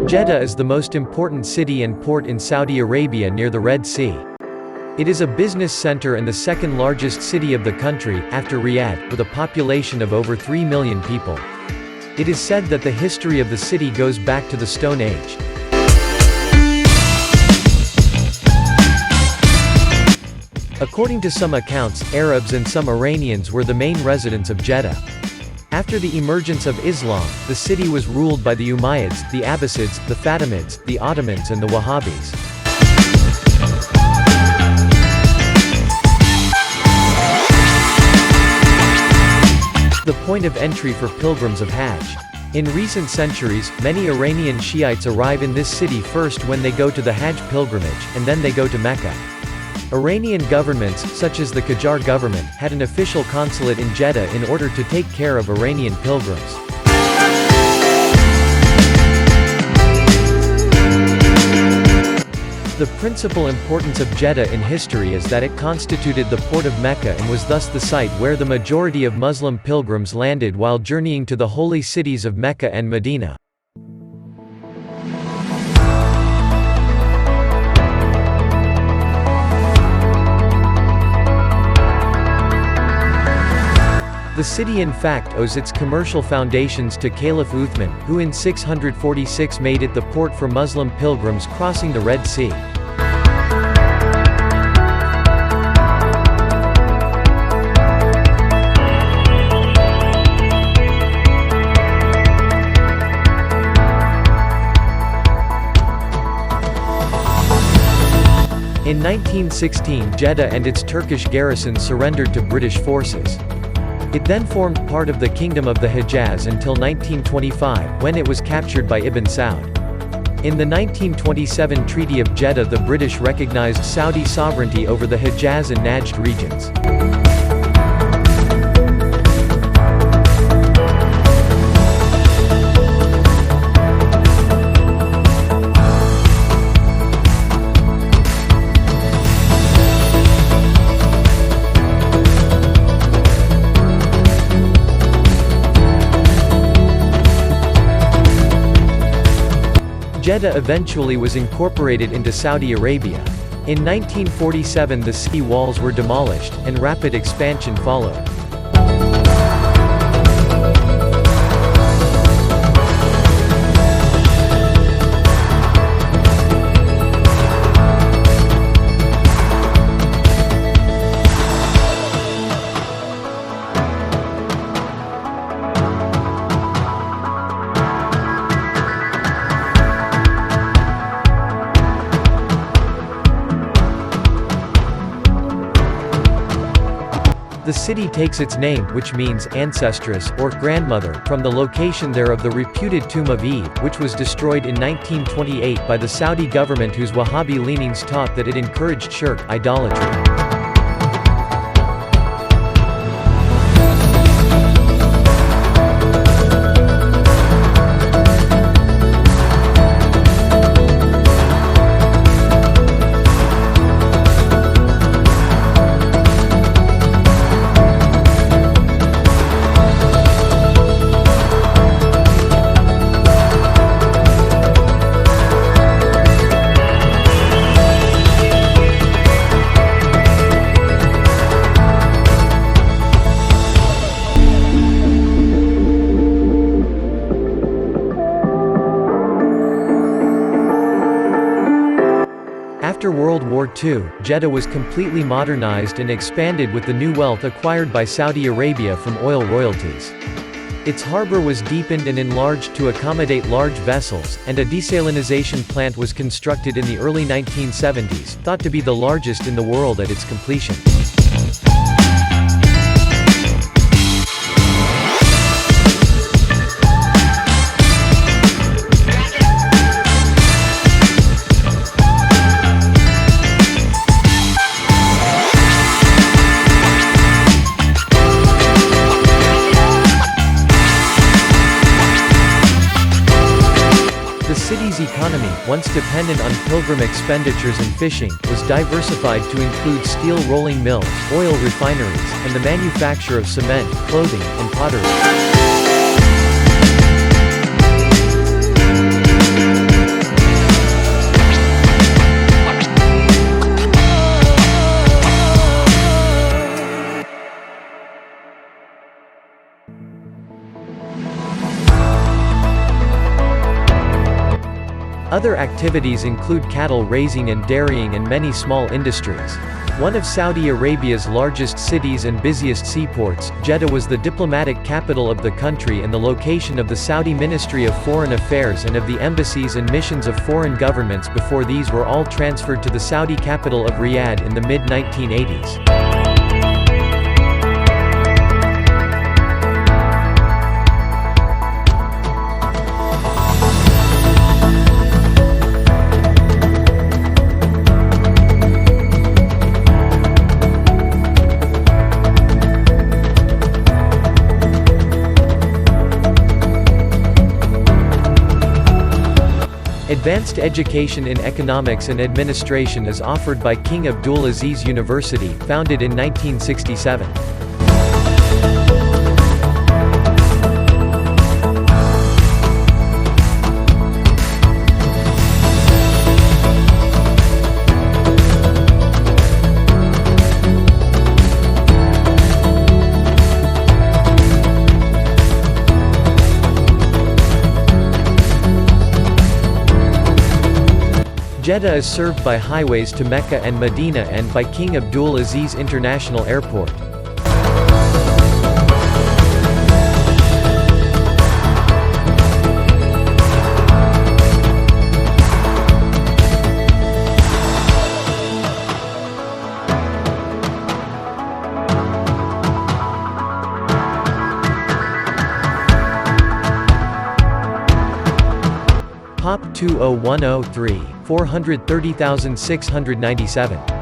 Jeddah is the most important city and port in Saudi Arabia near the Red Sea. It is a business center and the second largest city of the country, after Riyadh, with a population of over 3 million people. It is said that the history of the city goes back to the Stone Age. According to some accounts, Arabs and some Iranians were the main residents of Jeddah. After the emergence of Islam, the city was ruled by the Umayyads, the Abbasids, the Fatimids, the Ottomans and the Wahhabis. The point of entry for pilgrims of Hajj. In recent centuries, many Iranian Shiites arrive in this city first when they go to the Hajj pilgrimage, and then they go to Mecca. Iranian governments, such as the Qajar government, had an official consulate in Jeddah in order to take care of Iranian pilgrims. The principal importance of Jeddah in history is that it constituted the port of Mecca and was thus the site where the majority of Muslim pilgrims landed while journeying to the holy cities of Mecca and Medina. The city in fact owes its commercial foundations to Caliph Uthman, who in 646 made it the port for Muslim pilgrims crossing the Red Sea. In 1916, Jeddah and its Turkish garrison surrendered to British forces. It then formed part of the Kingdom of the Hejaz until 1925, when it was captured by Ibn Saud. In the 1927 Treaty of Jeddah, the British recognized Saudi sovereignty over the Hejaz and Najd regions. Jeddah eventually was incorporated into Saudi Arabia. In 1947 the city walls were demolished, and rapid expansion followed. The city takes its name, which means ancestress, or grandmother, from the location there of the reputed tomb of Eve, which was destroyed in 1928 by the Saudi government whose Wahhabi leanings taught that it encouraged shirk, idolatry. After World War II, Jeddah was completely modernized and expanded with the new wealth acquired by Saudi Arabia from oil royalties. Its harbor was deepened and enlarged to accommodate large vessels, and a desalinization plant was constructed in the early 1970s, thought to be the largest in the world at its completion. The city's economy, once dependent on pilgrim expenditures and fishing, was diversified to include steel rolling mills, oil refineries, and the manufacture of cement, clothing, and pottery. Other activities include cattle raising and dairying and many small industries. One of Saudi Arabia's largest cities and busiest seaports, Jeddah was the diplomatic capital of the country and the location of the Saudi Ministry of Foreign Affairs and of the embassies and missions of foreign governments before these were all transferred to the Saudi capital of Riyadh in the mid-1980s. Advanced education in economics and administration is offered by King Abdul Aziz University, founded in 1967. Jeddah is served by highways to Mecca and Medina and by King Abdul Aziz International Airport. POP 20103, 430,697.